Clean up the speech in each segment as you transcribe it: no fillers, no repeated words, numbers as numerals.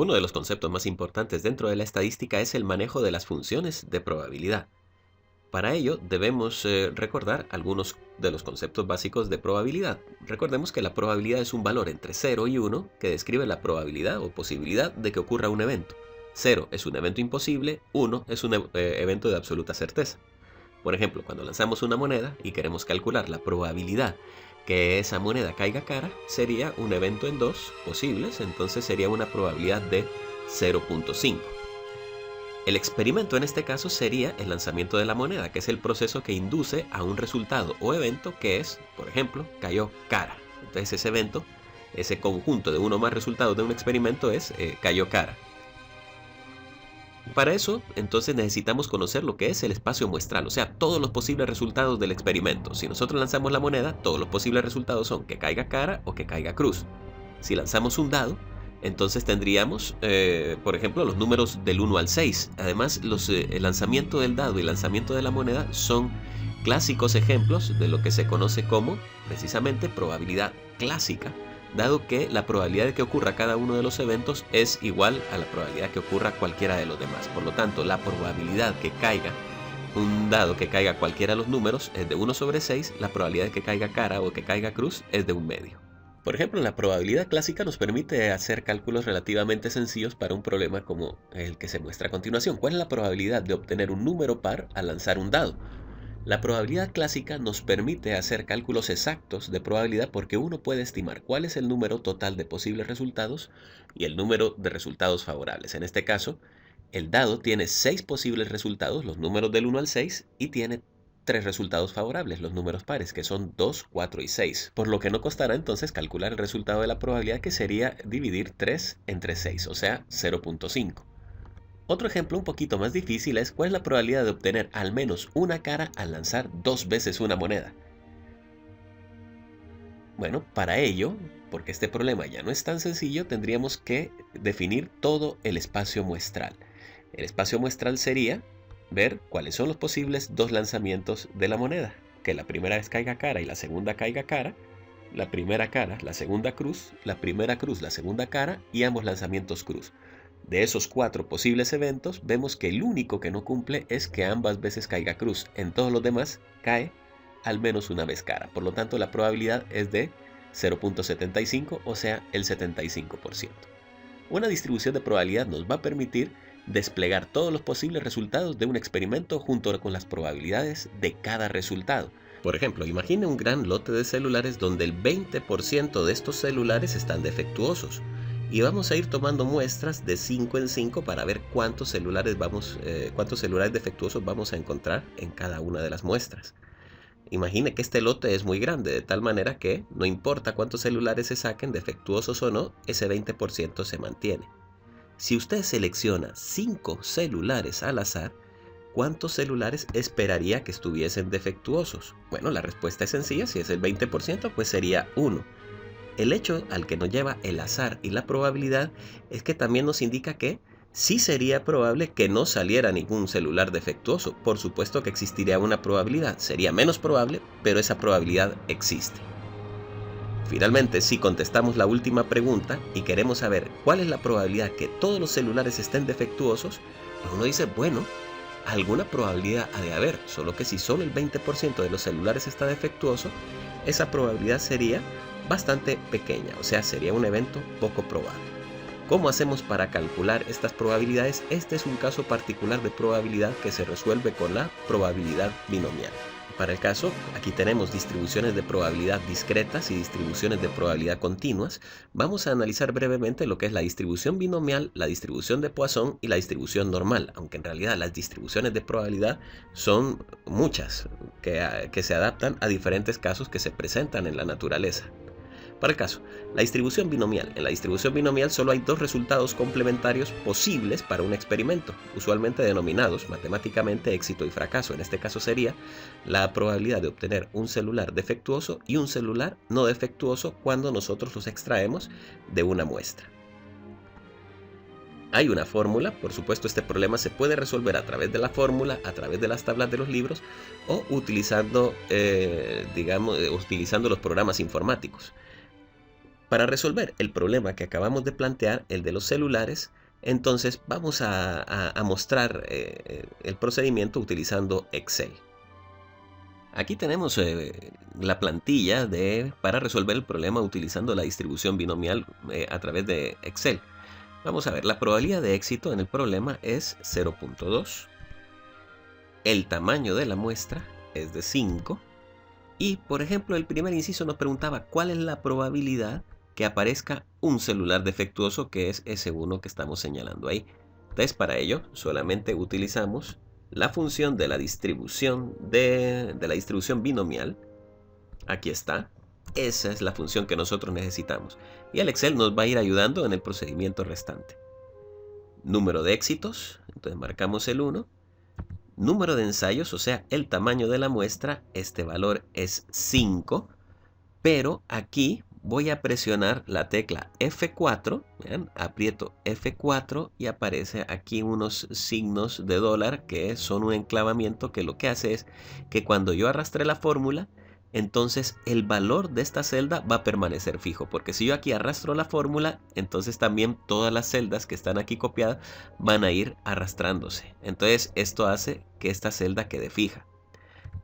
Uno de los conceptos más importantes dentro de la estadística es el manejo de las funciones de probabilidad. Para ello debemos recordar algunos de los conceptos básicos de probabilidad. Recordemos que la probabilidad es un valor entre 0 y 1 que describe la probabilidad o posibilidad de que ocurra un evento. 0 es un evento imposible, 1 es un evento de absoluta certeza. Por ejemplo, cuando lanzamos una moneda y queremos calcular la probabilidad que esa moneda caiga cara, sería un evento en 2 posibles, entonces sería una probabilidad de 0.5. El experimento en este caso sería el lanzamiento de la moneda, que es el proceso que induce a un resultado o evento que es, por ejemplo, cayó cara. Entonces ese evento, ese conjunto de uno o más resultados de un experimento es cayó cara. Para eso, entonces necesitamos conocer lo que es el espacio muestral, o sea, todos los posibles resultados del experimento. Si nosotros lanzamos la moneda, todos los posibles resultados son que caiga cara o que caiga cruz. Si lanzamos un dado, entonces tendríamos, por ejemplo, los números del 1 al 6. Además, el lanzamiento del dado y el lanzamiento de la moneda son clásicos ejemplos de lo que se conoce como, precisamente, probabilidad clásica, dado que la probabilidad de que ocurra cada uno de los eventos es igual a la probabilidad que ocurra cualquiera de los demás. Por lo tanto, la probabilidad que caiga un dado que caiga cualquiera de los números es de 1 sobre 6, la probabilidad de que caiga cara o que caiga cruz es de 1/2. Por ejemplo, la probabilidad clásica nos permite hacer cálculos relativamente sencillos para un problema como el que se muestra a continuación. ¿Cuál es la probabilidad de obtener un número par al lanzar un dado? La probabilidad clásica nos permite hacer cálculos exactos de probabilidad porque uno puede estimar cuál es el número total de posibles resultados y el número de resultados favorables. En este caso, el dado tiene 6 posibles resultados, los números del 1 al 6, y tiene 3 resultados favorables, los números pares, que son 2, 4 y 6. Por lo que no costará entonces calcular el resultado de la probabilidad, que sería dividir 3 entre 6, o sea, 0.5. Otro ejemplo un poquito más difícil es cuál es la probabilidad de obtener al menos una cara al lanzar 2 veces una moneda. Bueno, para ello, porque este problema ya no es tan sencillo, tendríamos que definir todo el espacio muestral. El espacio muestral sería ver cuáles son los posibles 2 lanzamientos de la moneda. Que la primera vez caiga cara y la segunda caiga cara, la primera cara, la segunda cruz, la primera cruz, la segunda cara y ambos lanzamientos cruz. De esos 4 posibles eventos, vemos que el único que no cumple es que ambas veces caiga cruz. En todos los demás cae al menos una vez cara. Por lo tanto, la probabilidad es de 0.75, o sea, el 75%. Una distribución de probabilidad nos va a permitir desplegar todos los posibles resultados de un experimento junto con las probabilidades de cada resultado. Por ejemplo, imagine un gran lote de celulares donde el 20% de estos celulares están defectuosos. Y vamos a ir tomando muestras de 5 en 5 para ver cuántos celulares defectuosos vamos a encontrar en cada una de las muestras. Imagine que este lote es muy grande, de tal manera que no importa cuántos celulares se saquen, defectuosos o no, ese 20% se mantiene. Si usted selecciona 5 celulares al azar, ¿cuántos celulares esperaría que estuviesen defectuosos? Bueno, la respuesta es sencilla, si es el 20%, pues sería 1. El hecho al que nos lleva el azar y la probabilidad es que también nos indica que sí sería probable que no saliera ningún celular defectuoso. Por supuesto que existiría una probabilidad, sería menos probable, pero esa probabilidad existe. Finalmente, si contestamos la última pregunta y queremos saber cuál es la probabilidad que todos los celulares estén defectuosos, pues uno dice, bueno, alguna probabilidad ha de haber, solo que si solo el 20% de los celulares está defectuoso, esa probabilidad sería bastante pequeña, o sea, sería un evento poco probable. ¿Cómo hacemos para calcular estas probabilidades? Este es un caso particular de probabilidad que se resuelve con la probabilidad binomial. Para el caso, aquí tenemos distribuciones de probabilidad discretas y distribuciones de probabilidad continuas. Vamos a analizar brevemente lo que es la distribución binomial, la distribución de Poisson y la distribución normal, aunque en realidad las distribuciones de probabilidad son muchas, que se adaptan a diferentes casos que se presentan en la naturaleza. Para el caso, la distribución binomial. En la distribución binomial solo hay 2 resultados complementarios posibles para un experimento, usualmente denominados matemáticamente éxito y fracaso. En este caso sería la probabilidad de obtener un celular defectuoso y un celular no defectuoso cuando nosotros los extraemos de una muestra. Hay una fórmula, por supuesto este problema se puede resolver a través de la fórmula, a través de las tablas de los libros o utilizando los programas informáticos. Para resolver el problema que acabamos de plantear, el de los celulares, entonces vamos a mostrar el procedimiento utilizando Excel. Aquí tenemos la plantilla para resolver el problema utilizando la distribución binomial a través de Excel. Vamos a ver, la probabilidad de éxito en el problema es 0.2. El tamaño de la muestra es de 5. Y, por ejemplo, el primer inciso nos preguntaba cuál es la probabilidad que aparezca un celular defectuoso, que es ese 1 que estamos señalando ahí. Entonces, para ello, solamente utilizamos la función de la distribución binomial. Aquí está. Esa es la función que nosotros necesitamos. Y el Excel nos va a ir ayudando en el procedimiento restante. Número de éxitos. Entonces marcamos el 1. Número de ensayos, o sea, el tamaño de la muestra. Este valor es 5. Pero aquí voy a presionar la tecla F4, vean, aprieto F4 y aparece aquí unos signos de dólar que son un enclavamiento que lo que hace es que cuando yo arrastre la fórmula, entonces el valor de esta celda va a permanecer fijo, porque si yo aquí arrastro la fórmula, entonces también todas las celdas que están aquí copiadas van a ir arrastrándose. Entonces esto hace que esta celda quede fija,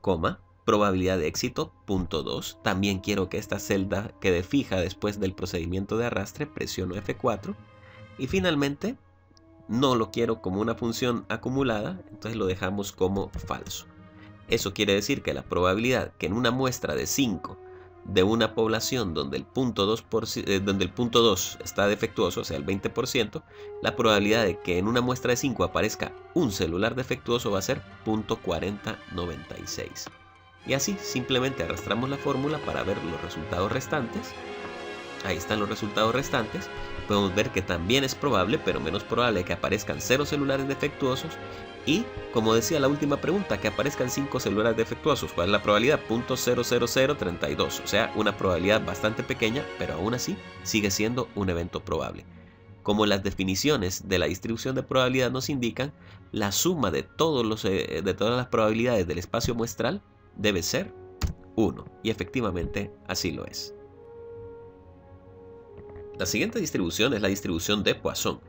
coma. Probabilidad de éxito, punto 2. También quiero que esta celda quede fija después del procedimiento de arrastre. Presiono F4. Y finalmente, no lo quiero como una función acumulada, entonces lo dejamos como falso. Eso quiere decir que la probabilidad que en una muestra de 5 de una población donde el punto 2 está defectuoso, o sea el 20%, la probabilidad de que en una muestra de 5 aparezca un celular defectuoso va a ser 0.4096. Y así simplemente arrastramos la fórmula para ver los resultados restantes. Ahí están los resultados restantes. Podemos ver que también es probable, pero menos probable, que aparezcan 0 celulares defectuosos. Y, como decía la última pregunta, que aparezcan 5 celulares defectuosos. ¿Cuál es la probabilidad? 0.00032. O sea, una probabilidad bastante pequeña, pero aún así sigue siendo un evento probable. Como las definiciones de la distribución de probabilidad nos indican, la suma de todas las probabilidades del espacio muestral debe ser 1, y efectivamente así lo es. La siguiente distribución es la distribución de Poisson,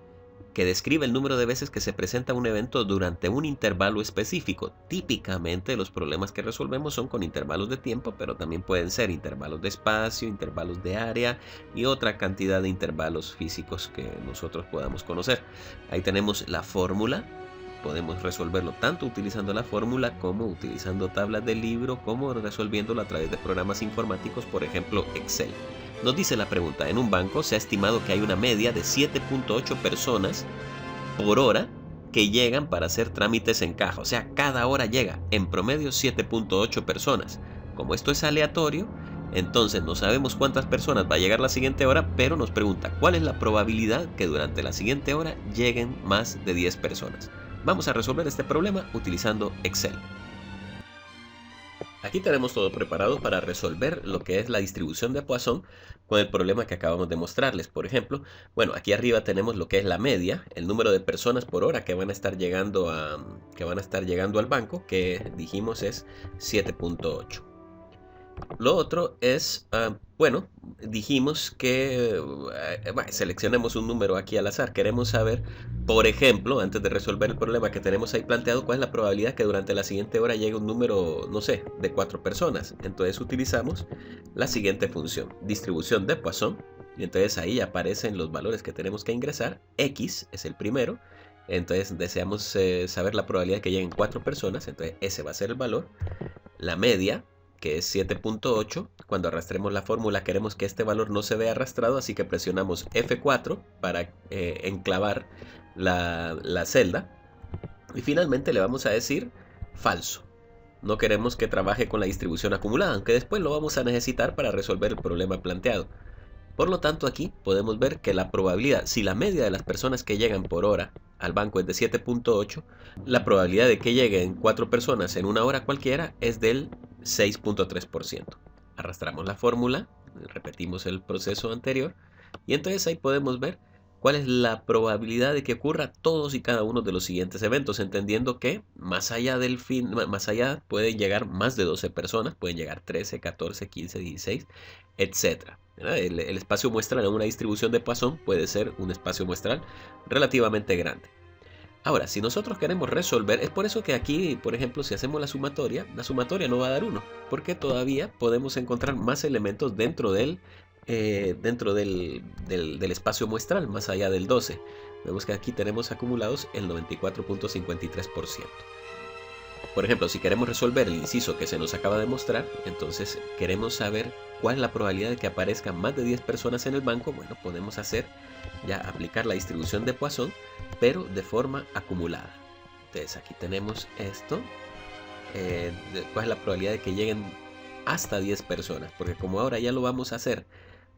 que describe el número de veces que se presenta un evento durante un intervalo específico. Típicamente los problemas que resolvemos son con intervalos de tiempo, pero también pueden ser intervalos de espacio, intervalos de área y otra cantidad de intervalos físicos que nosotros podamos conocer. Ahí tenemos la fórmula. Podemos resolverlo tanto utilizando la fórmula como utilizando tablas de libro, como resolviéndolo a través de programas informáticos, por ejemplo Excel. Nos dice la pregunta, en un banco se ha estimado que hay una media de 7.8 personas por hora que llegan para hacer trámites en caja. O sea, cada hora llega en promedio 7.8 personas. Como esto es aleatorio, entonces no sabemos cuántas personas va a llegar la siguiente hora, pero nos pregunta cuál es la probabilidad que durante la siguiente hora lleguen más de 10 personas. Vamos a resolver este problema utilizando Excel. Aquí tenemos todo preparado para resolver lo que es la distribución de Poisson con el problema que acabamos de mostrarles. Por ejemplo, bueno, aquí arriba tenemos lo que es la media, el número de personas por hora que van a estar llegando al banco, que dijimos es 7.8. Lo otro es, bueno, dijimos que seleccionemos un número aquí al azar. Queremos saber, por ejemplo, antes de resolver el problema que tenemos ahí planteado, cuál es la probabilidad que durante la siguiente hora llegue un número, no sé, de 4 personas. Entonces utilizamos la siguiente función, distribución de Poisson. Y entonces ahí aparecen los valores que tenemos que ingresar. X es el primero. Entonces deseamos saber la probabilidad de que lleguen 4 personas. Entonces ese va a ser el valor. La media, que es 7.8, cuando arrastremos la fórmula queremos que este valor no se vea arrastrado, así que presionamos F4 para enclavar la celda. Y finalmente le vamos a decir falso. No queremos que trabaje con la distribución acumulada, aunque después lo vamos a necesitar para resolver el problema planteado. Por lo tanto, aquí podemos ver que la probabilidad, si la media de las personas que llegan por hora al banco es de 7.8, la probabilidad de que lleguen 4 personas en una hora cualquiera es del 6.3%. Arrastramos la fórmula, repetimos el proceso anterior, y entonces ahí podemos ver ¿Cuál es la probabilidad de que ocurra todos y cada uno de los siguientes eventos? Entendiendo que más allá del fin, más allá pueden llegar más de 12 personas, pueden llegar 13, 14, 15, 16, etcétera. El espacio muestral en una distribución de Poisson puede ser un espacio muestral relativamente grande. Ahora, si nosotros queremos resolver, es por eso que aquí, por ejemplo, si hacemos la sumatoria no va a dar 1, porque todavía podemos encontrar más elementos dentro del espacio muestral, más allá del 12. Vemos que aquí tenemos acumulados el 94.53%. Por ejemplo, si queremos resolver el inciso que se nos acaba de mostrar, entonces queremos saber cuál es la probabilidad de que aparezcan más de 10 personas en el banco. Bueno, podemos aplicar la distribución de Poisson, pero de forma acumulada. Entonces aquí tenemos esto. ¿Cuál es la probabilidad de que lleguen hasta 10 personas? Porque como ahora ya lo vamos a hacer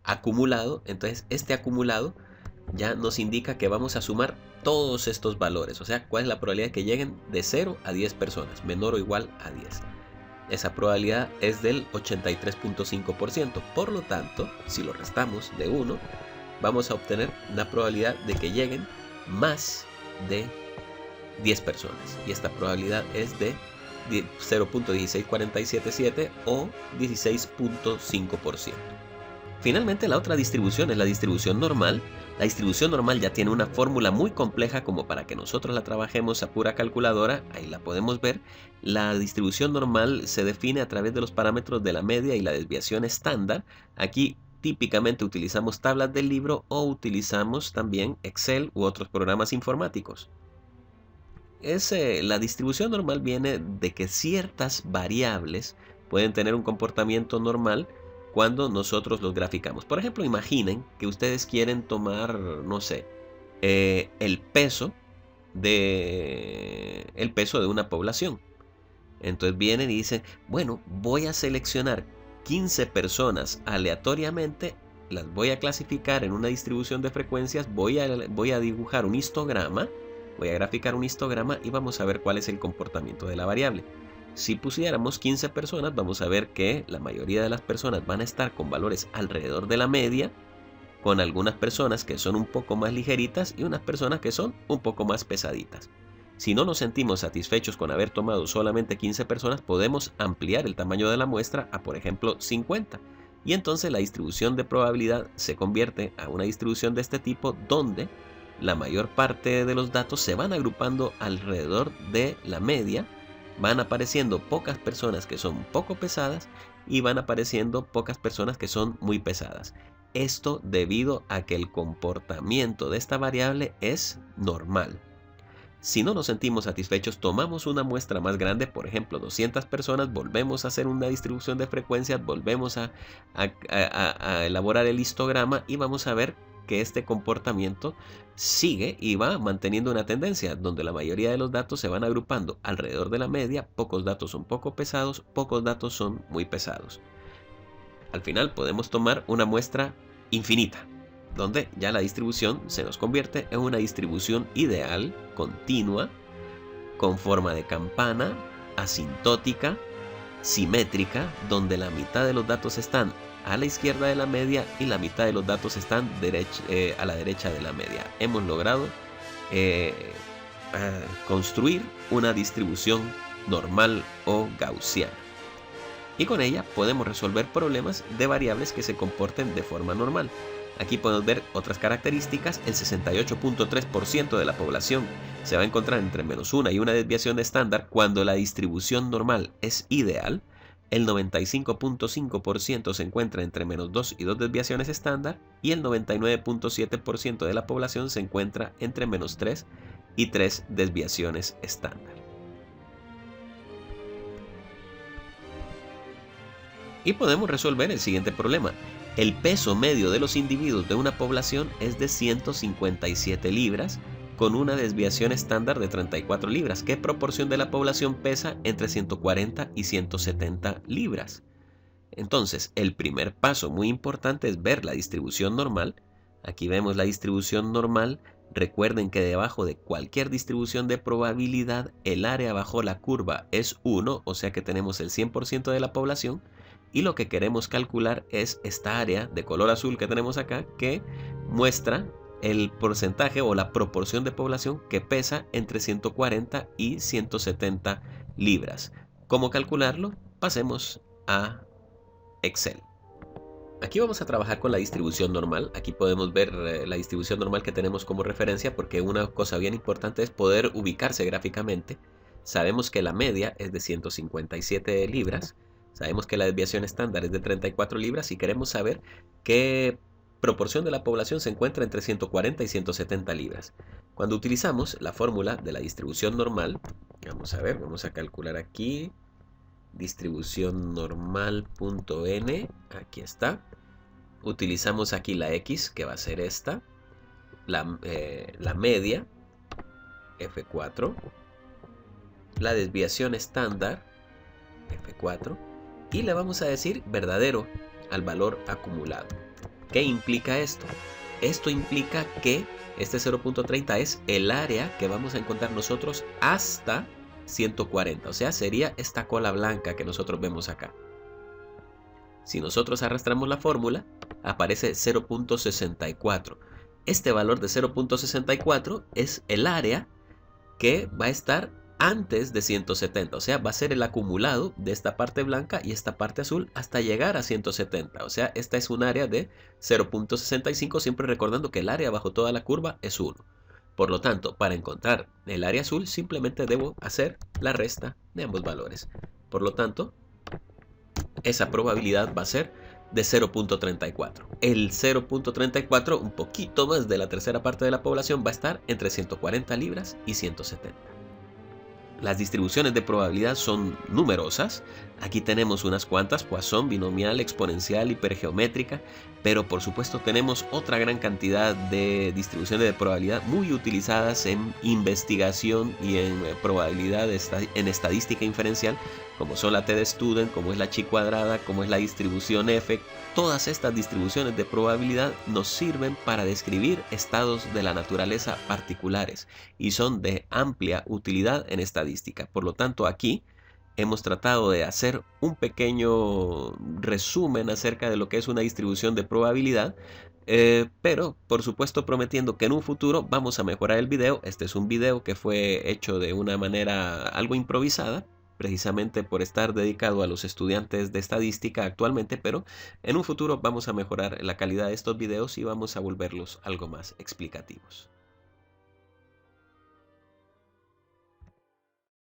acumulado, entonces este acumulado ya nos indica que vamos a sumar todos estos valores. O sea, cuál es la probabilidad de que lleguen de 0 a 10 personas, menor o igual a 10. Esa probabilidad es del 83.5%. Por lo tanto, si lo restamos de 1, vamos a obtener una probabilidad de que lleguen más de 10 personas. Y esta probabilidad es de 0.16477 o 16.5%. Finalmente, la otra distribución es la distribución normal. La distribución normal ya tiene una fórmula muy compleja como para que nosotros la trabajemos a pura calculadora. Ahí la podemos ver. La distribución normal se define a través de los parámetros de la media y la desviación estándar. Aquí típicamente utilizamos tablas del libro o utilizamos también Excel u otros programas informáticos. La distribución normal viene de que ciertas variables pueden tener un comportamiento normal cuando nosotros los graficamos. Por ejemplo, imaginen que ustedes quieren tomar, no sé, el peso de una población. Entonces vienen y dicen, bueno, voy a seleccionar 15 personas aleatoriamente, las voy a clasificar en una distribución de frecuencias, voy a dibujar un histograma, voy a graficar un histograma y vamos a ver cuál es el comportamiento de la variable. Si pusiéramos 15 personas, vamos a ver que la mayoría de las personas van a estar con valores alrededor de la media, con algunas personas que son un poco más ligeritas y unas personas que son un poco más pesaditas. Si no nos sentimos satisfechos con haber tomado solamente 15 personas, podemos ampliar el tamaño de la muestra a, por ejemplo, 50. Y entonces la distribución de probabilidad se convierte a una distribución de este tipo donde la mayor parte de los datos se van agrupando alrededor de la media, van apareciendo pocas personas que son poco pesadas y van apareciendo pocas personas que son muy pesadas. Esto debido a que el comportamiento de esta variable es normal. Si no nos sentimos satisfechos, tomamos una muestra más grande, por ejemplo 200 personas, volvemos a hacer una distribución de frecuencias, volvemos a elaborar el histograma y vamos a ver que este comportamiento sigue y va manteniendo una tendencia donde la mayoría de los datos se van agrupando alrededor de la media, pocos datos son poco pesados, pocos datos son muy pesados. Al final podemos tomar una muestra infinita, donde ya la distribución se nos convierte en una distribución ideal, continua, con forma de campana, asintótica, simétrica, donde la mitad de los datos están a la izquierda de la media y la mitad de los datos están a la derecha de la media. Hemos logrado construir una distribución normal o gaussiana. Y con ella podemos resolver problemas de variables que se comporten de forma normal. Aquí podemos ver otras características. El 68.3% de la población se va a encontrar entre -1 y una desviación estándar cuando la distribución normal es ideal. El 95.5% se encuentra entre -2 y 2 desviaciones estándar. Y el 99.7% de la población se encuentra entre -3 y 3 desviaciones estándar. Y podemos resolver el siguiente problema. El peso medio de los individuos de una población es de 157 libras, con una desviación estándar de 34 libras. ¿Qué proporción de la población pesa entre 140 y 170 libras? Entonces, el primer paso muy importante es ver la distribución normal. Aquí vemos la distribución normal. Recuerden que debajo de cualquier distribución de probabilidad, el área bajo la curva es 1, o sea que tenemos el 100% de la población. Y lo que queremos calcular es esta área de color azul que tenemos acá, que muestra el porcentaje o la proporción de población que pesa entre 140 y 170 libras. ¿Cómo calcularlo? Pasemos a Excel. Aquí vamos a trabajar con la distribución normal. Aquí podemos ver la distribución normal que tenemos como referencia, porque una cosa bien importante es poder ubicarse gráficamente. Sabemos que la media es de 157 libras. Sabemos que la desviación estándar es de 34 libras y queremos saber qué proporción de la población se encuentra entre 140 y 170 libras. Cuando utilizamos la fórmula de la distribución normal, vamos a ver, vamos a calcular aquí distribución normal.n, aquí está. Utilizamos aquí la x, que va a ser esta, la media, F4, la desviación estándar, F4, y le vamos a decir verdadero al valor acumulado. ¿Qué implica esto? Esto implica que este 0.30 es el área que vamos a encontrar nosotros hasta 140, o sea, sería esta cola blanca que nosotros vemos acá. Si nosotros arrastramos la fórmula, aparece 0.64. Este valor de 0.64 es el área que va a estar antes de 170, o sea, va a ser el acumulado de esta parte blanca y esta parte azul hasta llegar a 170, o sea, esta es un área de 0.65, siempre recordando que el área bajo toda la curva es 1. Por lo tanto, para encontrar el área azul, simplemente debo hacer la resta de ambos valores. Por lo tanto, esa probabilidad va a ser de 0.34. El 0.34, un poquito más de la tercera parte de la población, va a estar entre 140 libras y 170. Las distribuciones de probabilidad son numerosas. Aquí tenemos unas cuantas: Poisson, binomial, exponencial, hipergeométrica, pero por supuesto tenemos otra gran cantidad de distribuciones de probabilidad muy utilizadas en investigación y en probabilidad en estadística inferencial, como son la t-de-Student, como es la chi cuadrada, como es la distribución F. Todas estas distribuciones de probabilidad nos sirven para describir estados de la naturaleza particulares y son de amplia utilidad en estadística. Por lo tanto, aquí hemos tratado de hacer un pequeño resumen acerca de lo que es una distribución de probabilidad, pero por supuesto prometiendo que en un futuro vamos a mejorar el video. Este es un video que fue hecho de una manera algo improvisada, precisamente por estar dedicado a los estudiantes de estadística actualmente, pero en un futuro vamos a mejorar la calidad de estos videos y vamos a volverlos algo más explicativos.